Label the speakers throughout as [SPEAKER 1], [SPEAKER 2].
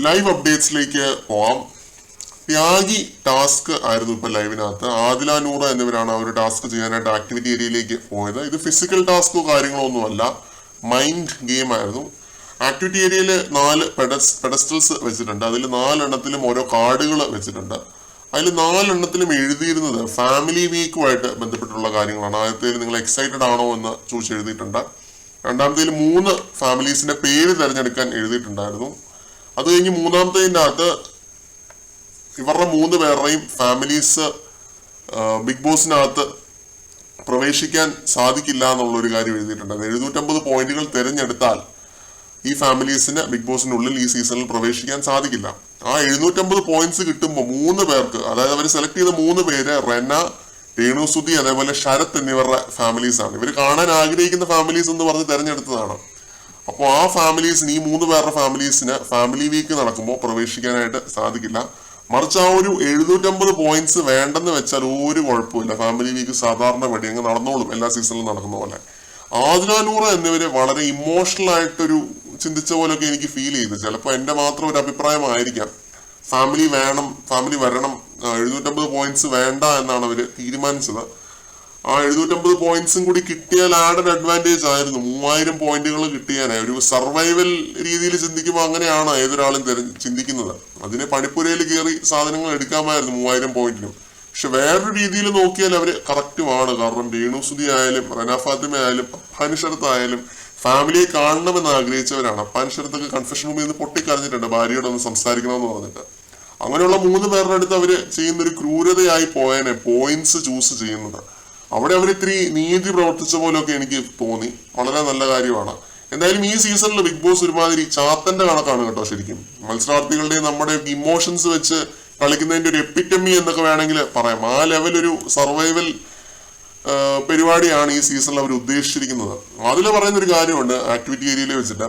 [SPEAKER 1] Live അപ്ഡേറ്റ്സിലേക്ക് പോവാം. ത്യാഗി task ആയിരുന്നു ഇപ്പൊ ലൈവിനകത്ത്. ആദില നൂറ എന്നിവരാണ് അവർ ടാസ്ക് ചെയ്യാനായിട്ട് ആക്ടിവിറ്റി ഏരിയയിലേക്ക് പോയത്. ഇത് ഫിസിക്കൽ ടാസ്കോ കാര്യങ്ങളോ ഒന്നുമല്ല, മൈൻഡ് ഗെയിം ആയിരുന്നു. ആക്ടിവിറ്റി ഏരിയയിൽ 4 പെഡസ്റ്റൽസ് വെച്ചിട്ടുണ്ട്. അതിൽ 4 എണ്ണത്തിലും ഓരോ കാർഡുകൾ വെച്ചിട്ടുണ്ട്. അതിൽ 4 എണ്ണത്തിലും എഴുതിയിരുന്നത് ഫാമിലി വീക്കുമായിട്ട് ബന്ധപ്പെട്ടുള്ള കാര്യങ്ങളാണ്. ആദ്യത്തേൽ നിങ്ങൾ എക്സൈറ്റഡ് ആണോ എന്ന് ചോദിച്ചെഴുതിയിട്ടുണ്ട്. രണ്ടാമത്തേൽ 3 ഫാമിലീസിന്റെ പേര് തിരഞ്ഞെടുക്കാൻ എഴുതിയിട്ടുണ്ടായിരുന്നു. അത് കഴിഞ്ഞ് മൂന്നാമത്തേതിൻ്റെ അകത്ത് ഇവരുടെ 3 പേരുടെയും ഫാമിലീസ് ബിഗ് ബോസിനകത്ത് പ്രവേശിക്കാൻ സാധിക്കില്ല എന്നുള്ളൊരു കാര്യം എഴുതിയിട്ടുണ്ട്. 750 പോയിന്റുകൾ തിരഞ്ഞെടുത്താൽ ഈ ഫാമിലീസിന് ബിഗ് ബോസിനുള്ളിൽ ഈ സീസണിൽ പ്രവേശിക്കാൻ സാധിക്കില്ല. ആ 750 പോയിന്റ്സ് കിട്ടുമ്പോൾ 3 പേർക്ക്, അതായത് അവർ സെലക്ട് ചെയ്ത 3 പേര് റെന, രേണുസുതി, അതേപോലെ ശരത് എന്നിവരുടെ ഫാമിലീസ് ആണ്. ഇവർ കാണാൻ ആഗ്രഹിക്കുന്ന ഫാമിലീസ് എന്ന് പറഞ്ഞ് തിരഞ്ഞെടുത്തതാണ്. അപ്പോൾ ആ ഫാമിലീസിന്, ഈ 3 പേരുടെ ഫാമിലീസിന് ഫാമിലി വീക്ക് നടക്കുമ്പോൾ പ്രവേശിക്കാനായിട്ട് സാധിക്കില്ല. മറിച്ച് ആ ഒരു 750 പോയിന്റ്സ് വേണ്ടെന്ന് വെച്ചാൽ ഒരു കുഴപ്പമില്ല. ഫാമിലി വീക്ക് സാധാരണ പടി അങ്ങ് നടന്നോളും, എല്ലാ സീസണിലും നടക്കുന്ന പോലെ. ആദില നൂറ എന്നിവര് വളരെ ഇമോഷണൽ ആയിട്ടൊരു ചിന്തിച്ച പോലൊക്കെ എനിക്ക് ഫീൽ ചെയ്തു. ചിലപ്പോൾ എന്റെ മാത്രം ഒരു അഭിപ്രായമായിരിക്കാം. ഫാമിലി വേണം, ഫാമിലി വരണം, 750 പോയിന്റ്സ് വേണ്ട എന്നാണ് അവര് തീരുമാനിച്ചത്. ആ 750 പോയിന്റ്സും കൂടി കിട്ടിയാൽ ആഡഡ് അഡ്വാൻറ്റേജ് ആയിരുന്നു. 3000 പോയിന്റുകൾ കിട്ടിയാനായി. ഒരു സർവൈവൽ രീതിയിൽ ചിന്തിക്കുമ്പോൾ അങ്ങനെയാണ് ഏതൊരാളും ചിന്തിക്കുന്നത്. അതിന് പണിപ്പുരയിൽ കയറി സാധനങ്ങൾ എടുക്കാമായിരുന്നു 3000 പോയിന്റിനും. പക്ഷെ വേറൊരു രീതിയിൽ നോക്കിയാൽ അവര് കറക്റ്റുമാണ്. കാരണം രേണുസുതി ആയാലും റന ഫാത്തിമ ആയാലും അപ്പാൻ ശരത്ത് ആയാലും ഫാമിലിയെ കാണണമെന്ന് ആഗ്രഹിച്ചവരാണ്. അപ്പാൻ ശരത്തൊക്കെ കൺഫെഷൻ റൂമിൽ നിന്ന് പൊട്ടിക്കരഞ്ഞിട്ടുണ്ട് ഭാര്യയോട് ഒന്ന് സംസാരിക്കണമെന്ന് പറഞ്ഞിട്ട്. അങ്ങനെയുള്ള 3 പേരുടെ അടുത്ത് അവര് ചെയ്യുന്നൊരു ക്രൂരതയായി പോയനെ പോയിന്റ്സ് ചൂസ് ചെയ്യുന്നത്. അവിടെ അവർ ഇത്തിരി നീതി പ്രവർത്തിച്ച പോലെയൊക്കെ എനിക്ക് തോന്നി. വളരെ നല്ല കാര്യമാണ്. എന്തായാലും ഈ സീസണിൽ ബിഗ് ബോസ് ഒരുമാതിരി ചാത്തന്റെ കണക്കാണ് കേട്ടോ. ശരിക്കും മത്സരാർത്ഥികളുടെ നമ്മുടെ ഇമോഷൻസ് വെച്ച് കളിക്കുന്നതിന്റെ ഒരു എപ്പിറ്റമി എന്നൊക്കെ വേണമെങ്കിൽ പറയാം. ആ ലെവൽ ഒരു സർവൈവൽ പരിപാടിയാണ് ഈ സീസണിൽ അവർ ഉദ്ദേശിച്ചിരിക്കുന്നത്. അതിൽ പറയുന്ന ഒരു കാര്യമുണ്ട് ആക്ടിവിറ്റി ഏരിയയിൽ വെച്ചിട്ട്,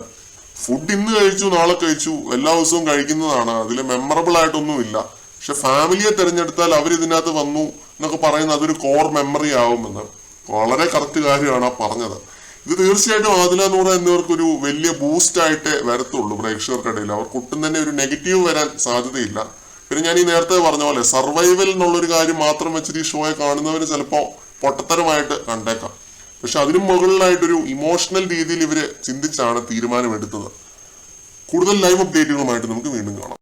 [SPEAKER 1] ഫുഡ് ഇന്ന് കഴിച്ചു നാളെ കഴിച്ചു എല്ലാ ദിവസവും കഴിക്കുന്നതാണ്, അതിൽ മെമ്മറബിൾ ആയിട്ടൊന്നുമില്ല. പക്ഷെ ഫാമിലിയെ തിരഞ്ഞെടുത്താൽ അവർ ഇതിനകത്ത് വന്നു എന്നൊക്കെ പറയുന്നത് അതൊരു കോർ മെമ്മറി ആവുമെന്ന്. വളരെ കറക്റ്റ് കാര്യമാണ് ആ പറഞ്ഞത്. ഇത് തീർച്ചയായിട്ടും ആദില നൂറ എന്നിവർക്കൊരു വലിയ ബൂസ്റ്റ് ആയിട്ടേ വരത്തുള്ളൂ പ്രേക്ഷകർക്കിടയിൽ. അവർക്ക് ഒട്ടും തന്നെ ഒരു നെഗറ്റീവ് വരാൻ സാധ്യതയില്ല. പിന്നെ ഞാൻ ഈ നേരത്തെ പറഞ്ഞ പോലെ സർവൈവൽ എന്നുള്ളൊരു കാര്യം മാത്രം വെച്ചിട്ട് ഈ ഷോയെ കാണുന്നവര് ചിലപ്പോൾ പൊട്ടത്തരമായിട്ട് കണ്ടേക്കാം. പക്ഷെ അതിനും മുകളിലായിട്ടൊരു ഇമോഷണൽ രീതിയിൽ ഇവര് ചിന്തിച്ചാണ് തീരുമാനമെടുത്തത്. കൂടുതൽ ലൈവ് അപ്ഡേറ്റുകളുമായിട്ട് നമുക്ക് വീണ്ടും കാണാം.